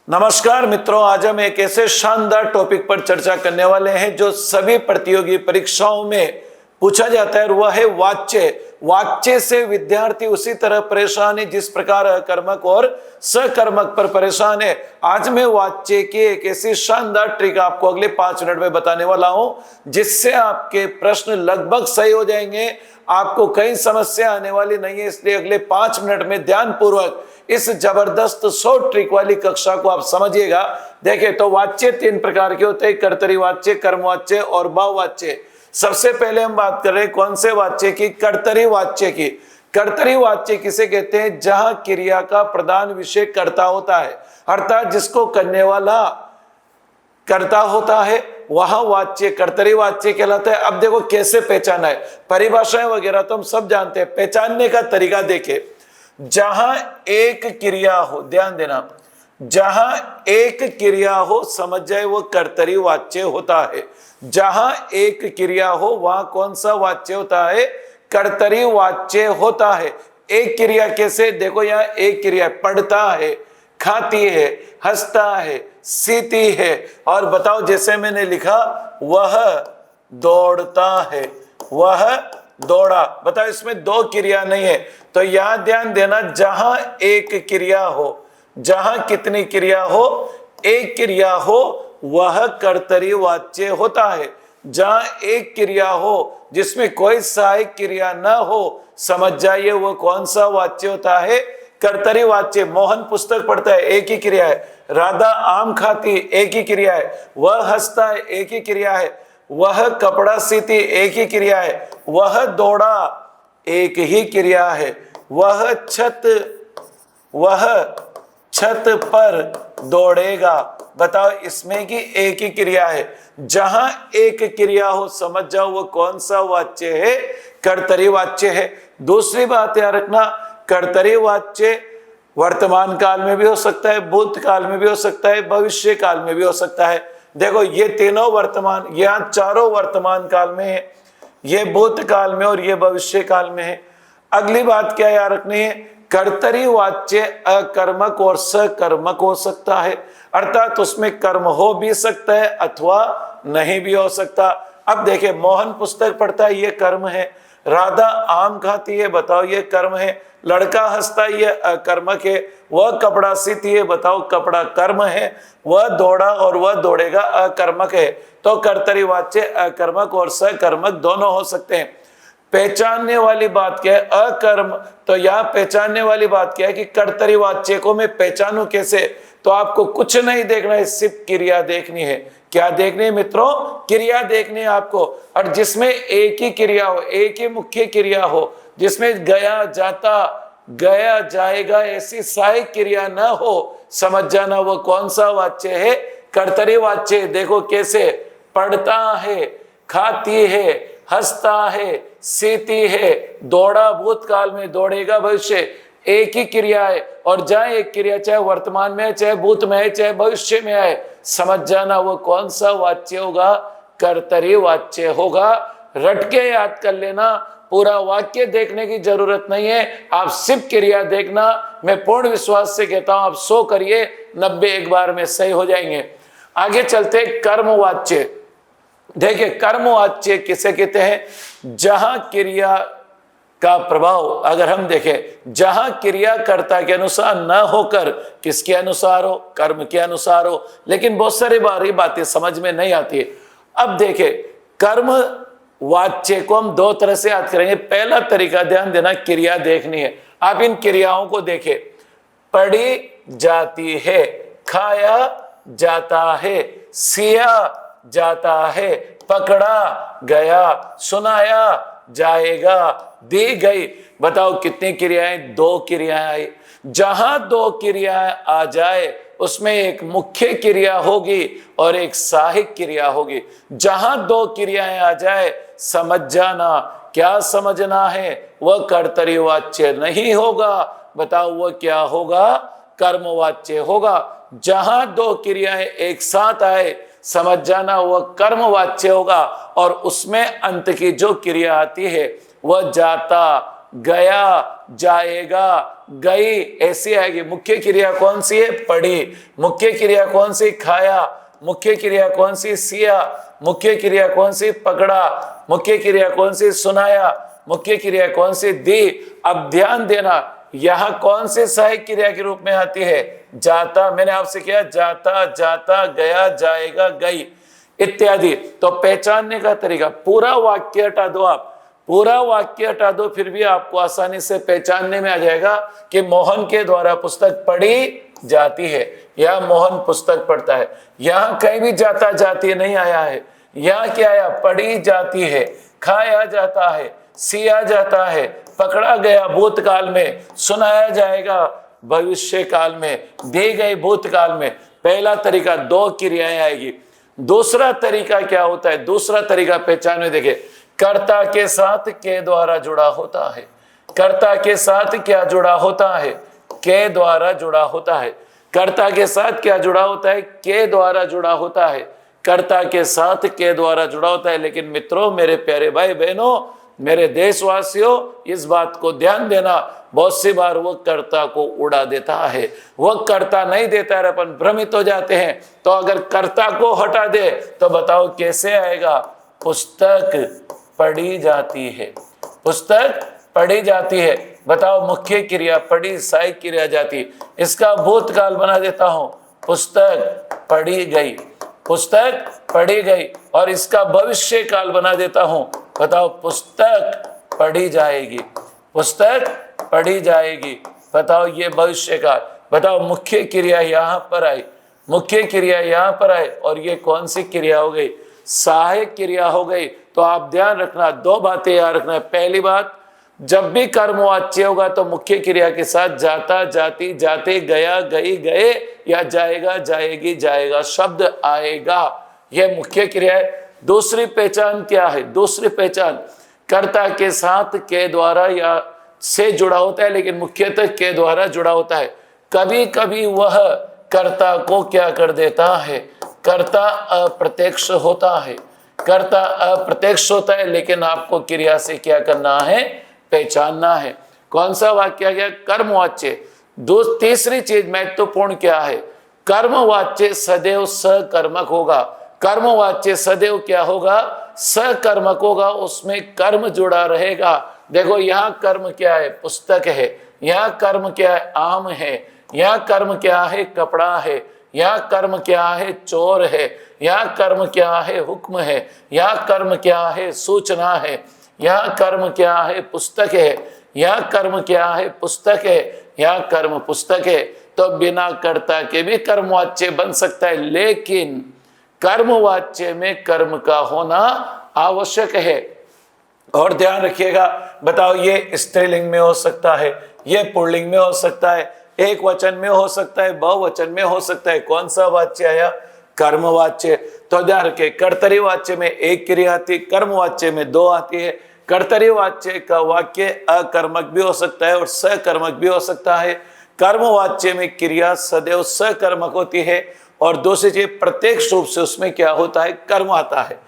नमस्कार मित्रों, आज हम एक ऐसे शानदार टॉपिक पर चर्चा करने वाले हैं जो सभी प्रतियोगी परीक्षाओं में पूछा जाता है, और वह है वाच्य। वाच्य से विद्यार्थी उसी तरह परेशान है जिस प्रकार अकर्मक और सकर्मक पर परेशान है। आज मैं वाच्य की एक ऐसी शानदार ट्रिक आपको अगले 5 मिनट में बताने वाला हूं जिससे आपके प्रश्न लगभग सही हो जाएंगे। आपको कई समस्या आने वाली नहीं है, इसलिए अगले 5 मिनट में ध्यानपूर्वक इस जबरदस्त 100 ट्रिक वाली कक्षा को आप समझिएगा। देखिए, तो वाच्य 3 प्रकार के होते हैं: कर्तरी वाच्य, कर्मवाच्य और भाववाच्य। सबसे पहले हम बात कर रहे हैं कौन से वाच्य की? कर्तरी वाच्य की। कर्तरी वाच्य किसे कहते हैं? जहां क्रिया का प्रधान विषय कर्ता होता है, अर्थात जिसको करने वाला कर्ता होता है, वह वाच्य कर्तरी वाच्य कहलाता है। अब देखो कैसे पहचाना है, परिभाषाएं वगैरह तो हम सब जानते हैं, पहचानने का तरीका देखें। जहां एक क्रिया हो, ध्यान देना, जहां एक क्रिया हो समझ जाए वो कर्तरी वाच्य होता है। जहां एक क्रिया हो वहां कौन सा वाच्य होता है? कर्तरी वाच्य होता है। एक क्रिया कैसे? देखो, यहां एक क्रिया पढ़ता है, खाती है, हंसता है, सीती है, और बताओ जैसे मैंने लिखा वह दौड़ता है, वह दौड़ा। बताओ इसमें 2 क्रिया नहीं है, तो यहां ध्यान देना, जहां एक क्रिया हो, जहां कितनी क्रिया हो? एक क्रिया हो, वह कर्तरी वाच्य होता है। जहां एक क्रिया हो जिसमें कोई सहायक क्रिया न हो, समझ जाइए वो कौन सा वाच्य होता है? कर्तरी वाच्य। मोहन पुस्तक पढ़ता है, एक ही क्रिया है। राधा आम खाती, एक ही क्रिया है। वह हंसता है, एक ही क्रिया है। वह कपड़ा सीती, एक ही क्रिया है। वह दौड़ा, एक ही क्रिया है। वह छत पर दौड़ेगा। बताओ इसमें की एक ही क्रिया है। जहां एक क्रिया हो समझ जाओ वो कौन सा वाच्य है? कर्तरी वाच्य है। दूसरी बात याद रखना, कर्तरी वाच्य वर्तमान काल में भी हो सकता है, भूतकाल में भी हो सकता है, भविष्य काल में भी हो सकता है। देखो ये तीनों वर्तमान, यहाँ चारों वर्तमान काल में है, ये भूतकाल में और ये भविष्य काल में है। अगली बात क्या याद रखनी है? कर्तरी वाच्य अकर्मक और सकर्मक हो सकता है, अर्थात उसमें कर्म हो भी सकता है अथवा नहीं भी हो सकता। अब देखिए, मोहन पुस्तक पढ़ता है, ये कर्म है। राधा आम खाती है, बताओ ये कर्म है। लड़का हंसता है, ये अकर्मक है। वह कपड़ा सीती है, बताओ कपड़ा कर्म है। वह दौड़ा और वह दौड़ेगा अकर्मक है। तो कर्तरी वाच्य अकर्मक और सकर्मक दोनों हो सकते हैं। पहचानने वाली बात क्या है? अकर्म। तो यह पहचानने वाली बात क्या है कि कर्तरी वाच्य को मैं पहचानूं कैसे? तो आपको कुछ नहीं देखना है, सिर्फ क्रिया देखनी है। क्या देखनी है मित्रों? क्रिया देखनी है आपको। और जिसमें एक ही क्रिया हो, एक ही मुख्य क्रिया हो, जिसमें गया जाता, गया जाएगा ऐसी सहायक क्रिया न हो, समझ जाना वो कौन सा वाच्य है? कर्तरी वाच्य। देखो कैसे, पढ़ता है, खाती है, हंसता है, सीती है, दौड़ा भूतकाल में, दौड़ेगा भविष्य, एक ही क्रिया है। और जहां एक क्रिया चाहे वर्तमान में है, चाहे भूत में है, चाहे भविष्य में है, समझ जाना वो कौन सा वाच्य होगा? कर्तरी वाच्य होगा। रट के याद कर लेना, पूरा वाक्य देखने की जरूरत नहीं है, आप सिर्फ क्रिया देखना। मैं पूर्ण विश्वास से कहता हूं आप 100 करिए, 90 एक बार में सही हो जाएंगे। आगे चलते कर्मवाच्य। देखिए, कर्मवाच्य किसे कहते हैं? जहां क्रिया का प्रभाव, अगर हम देखें, जहां क्रिया कर्ता के अनुसार न होकर किसके अनुसार हो? कर्म के अनुसार हो। लेकिन बहुत सारी बार ये बातें समझ में नहीं आती है। अब देखें, कर्म वाच्य को हम 2 तरह से याद करेंगे। पहला तरीका ध्यान देना, क्रिया देखनी है। आप इन क्रियाओं को देखें, पढ़ी जाती है, खाया जाता है, सिया जाता है, पकड़ा गया, सुनाया जाएगा, दी गई। बताओ कितनी क्रियाएं? 2 क्रियाएं आई। जहां 2 क्रियाएं आ जाए उसमें एक मुख्य क्रिया होगी और एक सहायक क्रिया होगी। जहां 2 क्रियाएं आ जाए, समझ जाना, क्या समझना है? वह कर्तरी वाच्य नहीं होगा। बताओ वह क्या होगा? कर्मवाच्य होगा। जहां 2 क्रियाएं एक साथ आए, समझ जाना वह कर्मवाच्य होगा। और उसमें अंत की जो क्रिया आती है वह जाता, गया, जाएगा, गई, ऐसी आएगी। मुख्य क्रिया कौन सी है? पढ़ी। मुख्य क्रिया कौन सी? खाया। मुख्य क्रिया कौन सी? सिया। मुख्य क्रिया कौन सी? पकड़ा। मुख्य क्रिया कौन सी? सुनाया। मुख्य क्रिया कौन सी? दी। अब ध्यान देना, यहां कौन से सहायक क्रिया के रूप में आती है? जाता। मैंने आपसे किया जाता, जाता, गया, जाएगा, गई इत्यादि। तो पहचानने का तरीका, पूरा वाक्य हटा दो, आप पूरा वाक्य हटा दो, फिर भी आपको आसानी से पहचानने में आ जाएगा कि मोहन के द्वारा पुस्तक पढ़ी जाती है या मोहन पुस्तक पढ़ता है। यहां कहीं भी जाता जाती नहीं आया है, यहां क्या आया? पढ़ी जाती है, खाया जाता है, सिया जाता है, पकड़ा गया भूतकाल में, सुनाया जाएगा भविष्य काल में, दी गई भूतकाल में। पहला तरीका, दो क्रियाएं आएगी। दूसरा तरीका क्या होता है? दूसरा तरीका पहचान में देखे, कर्ता के साथ के द्वारा जुड़ा होता है। कर्ता के साथ क्या जुड़ा होता है? के द्वारा जुड़ा होता है। कर्ता के साथ क्या जुड़ा होता है? के द्वारा जुड़ा होता है। कर्ता के साथ के द्वारा जुड़ा होता है। लेकिन मित्रों, मेरे प्यारे भाई बहनों, मेरे देशवासियों, इस बात को ध्यान देना, बहुत सी बार वो कर्ता को उड़ा देता है, वो कर्ता नहीं देता है, अपन भ्रमित हो जाते हैं। तो अगर कर्ता को हटा दे तो बताओ कैसे आएगा? पुस्तक पढ़ी जाती है, पुस्तक पढ़ी जाती है। बताओ, मुख्य क्रिया पढ़ी, सहायक क्रिया जाती, इसका भूतकाल बना देता हूं, पुस्तक पढ़ी गई, पुस्तक पढ़ी गई। और इसका भविष्य काल बना देता हूं, बताओ, पुस्तक पढ़ी जाएगी, पुस्तक पढ़ी जाएगी। बताओ, ये भविष्य काल। बताओ, मुख्य क्रिया यहां पर आई, मुख्य क्रिया यहां पर आई, और ये कौन सी क्रिया हो गई? सहायक क्रिया हो गई। तो आप ध्यान रखना, दो बातें याद रखना। पहली बात, जब भी कर्मवाच्य होगा तो मुख्य क्रिया के साथ जाता, जाती, जाते, गया, गई, गए या जाएगा, जाएगी, जाएगा शब्द आएगा। यह मुख्य क्रिया है। दूसरी पहचान क्या है? दूसरी पहचान, कर्ता के साथ के द्वारा या से जुड़ा होता है, लेकिन मुख्यतः के द्वारा जुड़ा होता है। कभी कभी वह कर्ता को क्या कर देता है? कर्ता अप्रत्यक्ष होता है, कर्ता अप्रत्यक्ष होता है, लेकिन आपको क्रिया से क्या करना है? पहचानना है। कौन सा वाक्य आ गया? कर्मवाच्य। तीसरी चीज महत्वपूर्ण क्या है? कर्मवाच्य सदैव सकर्मक होगा। कर्मवाच्य सदैव क्या होगा? सकर्मक होगा, उसमें कर्म जुड़ा रहेगा। देखो, यहाँ कर्म क्या है? पुस्तक है। यहाँ कर्म क्या है? आम है। यहाँ कर्म क्या है? कपड़ा है। यहाँ कर्म क्या है? चोर है। यहाँ कर्म क्या है? हुक्म है। यहाँ कर्म क्या है? सूचना है। यहाँ कर्म क्या है? पुस्तक है। यहाँ कर्म क्या है? पुस्तक है। यहाँ कर्म पुस्तक है। तो बिना कर्ता के भी कर्मवाच्य बन सकता है, लेकिन कर्मवाच्य में कर्म का होना आवश्यक है। और ध्यान रखिएगा, बताओ, ये स्त्रीलिंग में हो सकता है, ये पुल्लिंग में हो सकता है, एक वचन में हो सकता है, बहुवचन में हो सकता है। कौन सा वाच्य आया? कर्मवाच्य। तो ध्यान रखिए, कर्तरी वाच्य में एक क्रिया आती है, कर्मवाच्य में दो आती है। कर्तरी वाच्य का वाक्य अकर्मक भी हो सकता है और सकर्मक भी हो सकता है। कर्मवाच्य में क्रिया सदैव सकर्मक होती है, और दूसरी चीज, प्रत्यक्ष रूप से उसमें क्या होता है? कर्म आता है।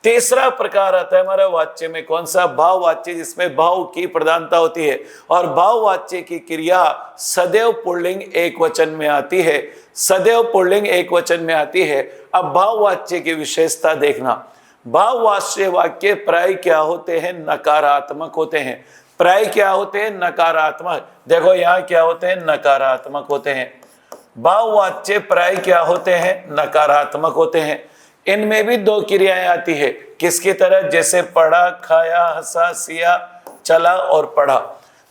तीसरा प्रकार आता है हमारा वाच्य में, कौन सा? भाववाच्य, जिसमें भाव की प्रधानता होती है, और भाववाच्य की क्रिया सदैव पुल्लिंग एक वचन में आती है, सदैव पुल्लिंग एक वचन में आती है। अब भाववाच्य की विशेषता देखना। भाववाच्य वाक्य प्राय क्या होते हैं? नकारात्मक होते हैं। प्राय क्या होते हैं? नकारात्मक। देखो, यहाँ क्या होते हैं? नकारात्मक होते हैं। भाववाच्य प्राय क्या होते हैं? नकारात्मक होते हैं। इनमें भी दो क्रियाएं आती है, किसकी तरह? जैसे पढ़ा, खाया, हंसा, सिया, चला और पढ़ा।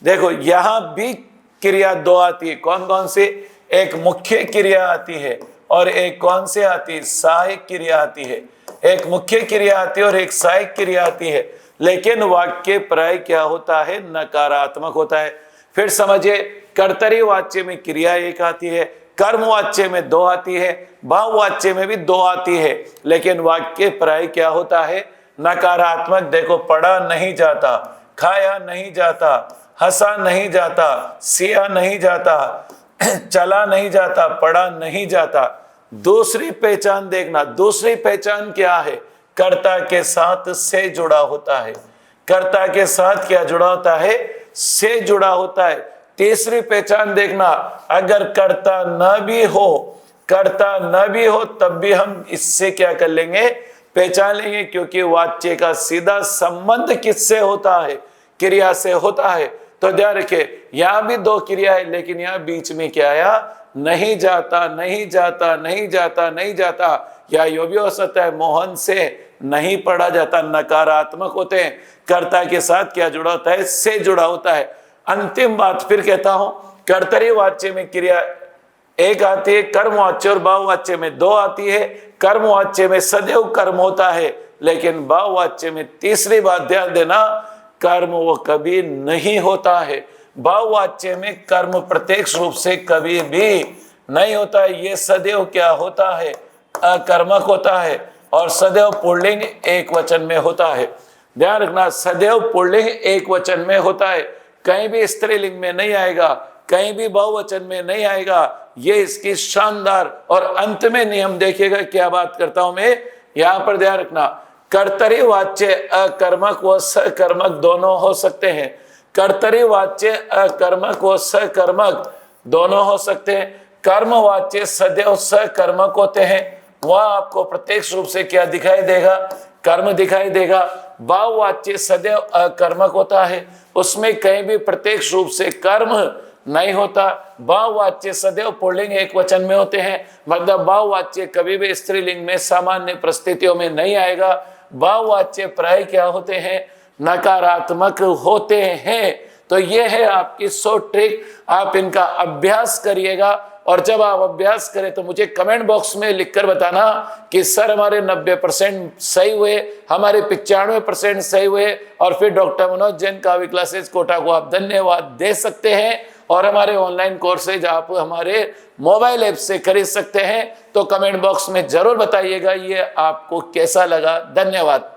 देखो, यहां भी क्रिया दो आती है। कौन कौन सी? एक मुख्य क्रिया आती है और एक कौन सी आती है? सहायक क्रिया आती है। एक मुख्य क्रिया आती है और एक सहायक क्रिया आती है, लेकिन वाक्य प्राय क्या होता है? नकारात्मक होता है। फिर समझिए, कर्तरी वाच्य में क्रिया एक आती है, कर्मवाच्य में दो आती है, भाववाच्य में भी दो आती है, लेकिन वाक्य प्राय क्या होता है? नकारात्मक। देखो, पढ़ा नहीं जाता, खाया नहीं जाता, हंसा नहीं जाता, सिया नहीं जाता, चला नहीं जाता, पढ़ा नहीं जाता। दूसरी पहचान देखना। दूसरी पहचान क्या है? कर्ता के साथ से जुड़ा होता है। कर्ता के साथ क्या जुड़ा होता है? से जुड़ा होता है। तीसरी पहचान देखना, अगर कर्ता न भी हो तब भी हम इससे क्या कर लेंगे, पहचान लेंगे, क्योंकि वाच्य का सीधा संबंध किससे होता है, क्रिया से होता है। तो ध्यान रखिए, यहां भी दो क्रिया है, लेकिन यहां बीच में क्या आया, नहीं जाता, नहीं जाता, नहीं जाता, नहीं जाता। या यो भी हो सकता है, मोहन से नहीं पढ़ा जाता, नकारात्मक होते हैं। कर्ता के साथ क्या जुड़ा होता है, से जुड़ा होता है। अंतिम बात फिर कहता हूं, कर्तरी वाच्य में क्रिया एक आती है, कर्मवाच्य और भाववाच्य में दो आती है। कर्मवाच्य में सदैव कर्म होता है, लेकिन भाववाच्य में तीसरी बात ध्यान देना, कर्म वो कभी नहीं होता है। भाववाच्य में कर्म प्रत्यक्ष रूप से कभी भी नहीं होता है। ये सदैव क्या होता है, अकर्मक होता है, और सदैव पुल्लिंग एक वचन में होता है। ध्यान रखना, सदैव पुल्लिंग एक वचन में होता है, कहीं भी स्त्रीलिंग में नहीं आएगा, कहीं भी बहुवचन में नहीं आएगा। ये इसकी शानदार और अंत में नियम देखिएगा, क्या बात करता हूं मैं यहां पर। ध्यान रखना, कर्तरी वाच्य अकर्मक व सकर्मक दोनों हो सकते हैं। कर्तरी वाच्य अकर्मक व सकर्मक दोनों हो सकते हैं। कर्मवाच्य सदैव सकर्मक होते हैं, वह आपको प्रत्यक्ष रूप से क्या दिखाई देगा, कर्म दिखाई देगा। भाववाच्य सदैव अकर्मक होता है, उसमें कहीं भी प्रत्यक्ष रूप से कर्म नहीं होता। भाववाच्य सदैव पुल्लिंग एक वचन में होते हैं, मतलब भाववाच्य कभी भी स्त्रीलिंग में सामान्य परिस्थितियों में नहीं आएगा। भाववाच्य प्राय क्या होते हैं, नकारात्मक होते हैं। तो ये है आपकी 100 ट्रिक, आप इनका अभ्यास करिएगा। और जब आप अभ्यास करें तो मुझे कमेंट बॉक्स में लिखकर बताना कि सर हमारे 90% सही हुए, हमारे 95% सही हुए। और फिर डॉक्टर मनोज जैन काव्य क्लासेस कोटा को आप धन्यवाद दे सकते हैं, और हमारे ऑनलाइन कोर्सेज आप हमारे मोबाइल ऐप से खरीद सकते हैं। तो कमेंट बॉक्स में जरूर बताइएगा ये आपको कैसा लगा। धन्यवाद।